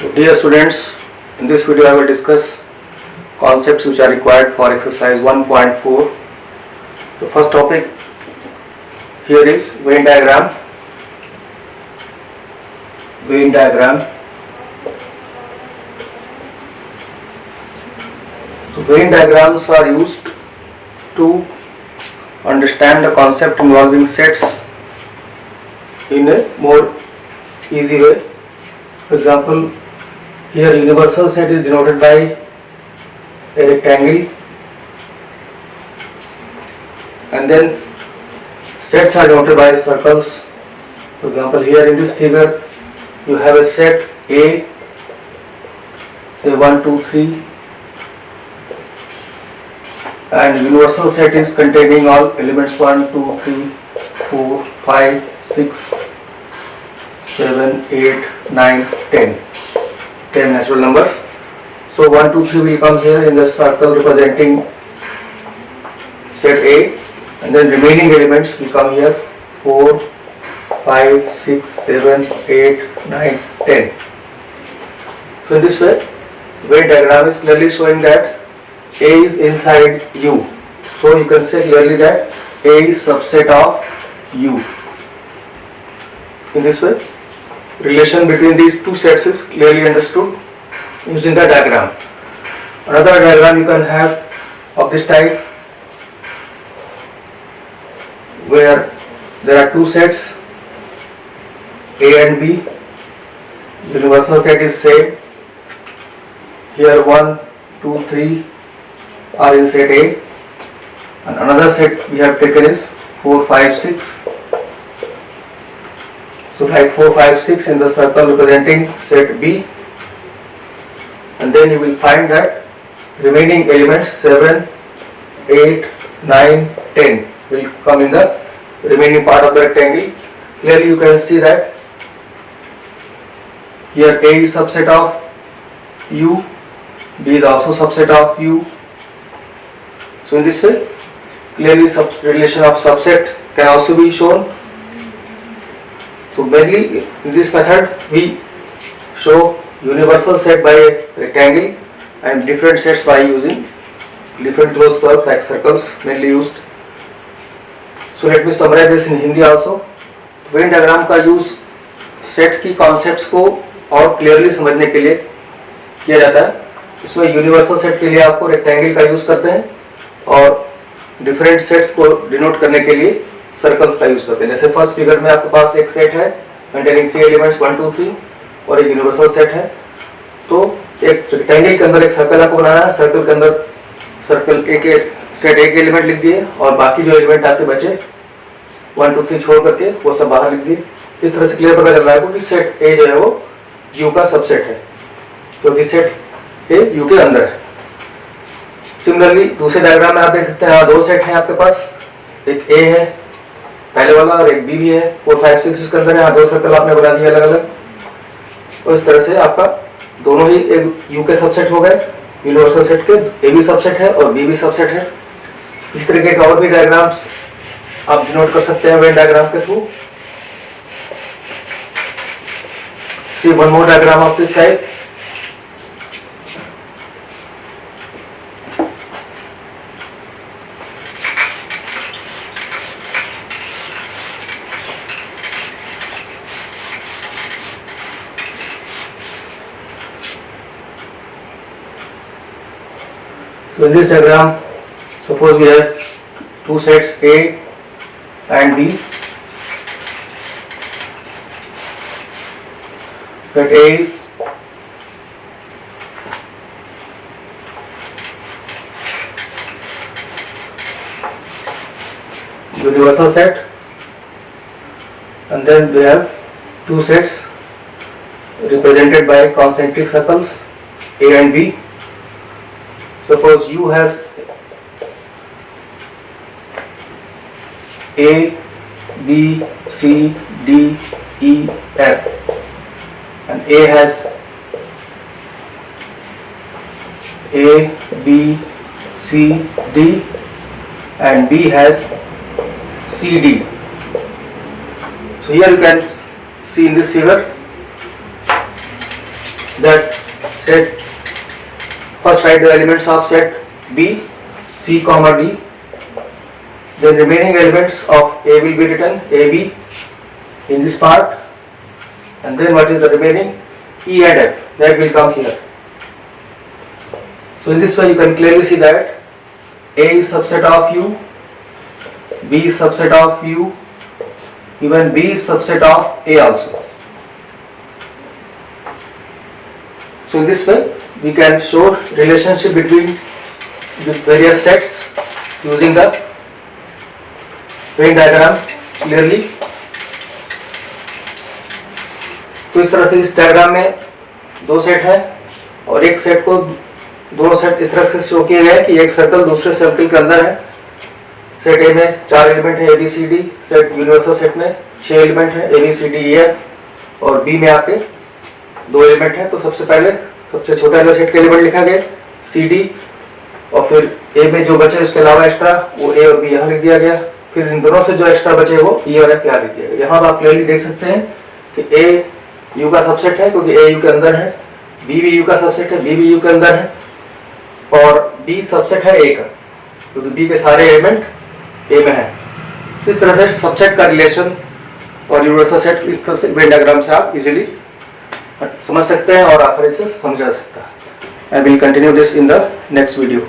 So dear students, in this video I will discuss concepts which are required for exercise 1.4. The first topic here is Venn diagram. Venn diagram. So Venn diagrams are used to understand the concept involving sets in a more easy way. For example, here universal set is denoted by a rectangle, and then sets are denoted by circles. For example, here in this figure you have a set A, say 1, 2, 3, and universal set is containing all elements 1, 2, 3, 4, 5, 6, 7, 8, 9, 10. 10 natural numbers. So 1, 2, 3 will come here in the circle representing set A, and then remaining elements will come here 4, 5, 6, 7, 8, 9, 10. So in this way, Venn diagram is clearly showing that A is inside U. So you can say clearly that A is subset of U. In this way, relation between these two sets is clearly understood using the diagram. Another diagram you can have of this type, where there are two sets A and B. Universal set is same. Here 1, 2, 3 are in set A, and another set we have taken is 4, 5, 6. So write 4, 5, 6 in the circle representing set B, and then you will find that remaining elements 7, 8, 9, 10 will come in the remaining part of the rectangle. Clearly you can see that here A is subset of U, B is also subset of U. So in this way, clearly relation of subset can also be shown. So mainly in this method we show universal set by a rectangle and different sets by using different closed curves like circles mainly used. So let me summarize this in Hindi also. Venn diagram का use sets की concepts को और clearly समझने के लिए किया जाता है. इसमें यूनिवर्सल सेट के लिए आपको रेक्टेंगल का यूज करते हैं और डिफरेंट सेट्स को डिनोट करने के लिए सर्कल्स का यूज करते हैं. जैसे फर्स्ट फिगर में आपके पास एक सेट है कंटेनिंग 3 एलिमेंट्स 1, 2, 3 और एक यूनिवर्सल सेट है. तो एक रेक्टेंगल के अंदर एक सर्कल आपको बनाना है. सर्कल के अंदर सर्कल एक सेट एक एलिमेंट लिख दिए और बाकी जो एलिमेंट आपके बचे 1, 2, 3 छोड़ करके वो सब बाहर लिख दिए. इस तरह से क्लियर पता चल रहा है कि सेट ए जो है वो यू का सबसेट है, क्योंकि सेट ए यू के अंदर है. सिमिलरली दूसरे डायग्राम में आप देख सकते हैं यहाँ दो सेट हैं आपके पास, एक ए है पहले वाला और एक बी भी है. 4, 5, 6 इसके अंदर है. यहाँ दो सर्कल आपने बना दिए अलग अलग. और इस तरह से आपका दोनों ही एक यू के सबसेट हो गए. यूनिवर्सल सेट के ए भी सबसेट है और बी भी सबसेट है. इस तरीके के और भी डायग्राम्स आप डिनोट कर सकते हैं वेन डायग्राम के थ्रू. See one more diagram of this type. So in this diagram, suppose we have two sets A and B. Set A is universal set, and then we have two sets represented by concentric circles A and B. Suppose U has A, B, C, D, E, F, and A has A, B, C, D, and B has CD. So here you can see in this figure that set, first write the elements of set B, C comma D. The remaining elements of A will be written AB in this part, and then what is the remaining? E and F, that will come here. So in this way you can clearly see that A is subset of U, B is subset of U, even B is subset of A also. So in this way we can show relationship between the various sets using the Venn diagram clearly. तो इस तरह से इस diagram में दो set हैं और एक सेट को दोनों सेट इस तरह से शो किए गए कि एक सर्कल दूसरे सर्कल के अंदर है। सेट ए में 4 एलिमेंट है ABCD, सेट यूनिवर्सल सेट में 6 एलिमेंट है ABCDEF और बी में आपके 2 एलिमेंट है। तो सबसे पहले सबसे छोटा वाला सेट के एलिमेंट लिखा गया CD और फिर ए में जो बचे उसके अलावा एक्स्ट्रा वो ए और बी यहाँ लिख दिया गया। फिर इन दोनों से जो एक्स्ट्रा बचे वो ई और एफ यहाँ लिख दिया गया। यहाँ आप क्लियरली देख सकते हैं कि ए यू का सबसेट है क्योंकि ए यू के अंदर है, बी भी यू का सबसेट है, बी भी यू के अंदर है और बी सबसेट है ए का क्योंकि बी के सारे एलिमेंट ए में है। इस तरह से सबसेट का रिलेशन और यूनिवर्सल सेट इस तरह से वेन डायग्राम से आप इजीली समझ सकते हैं और आसानी से समझा जा सकता है। I will continue this in the next video.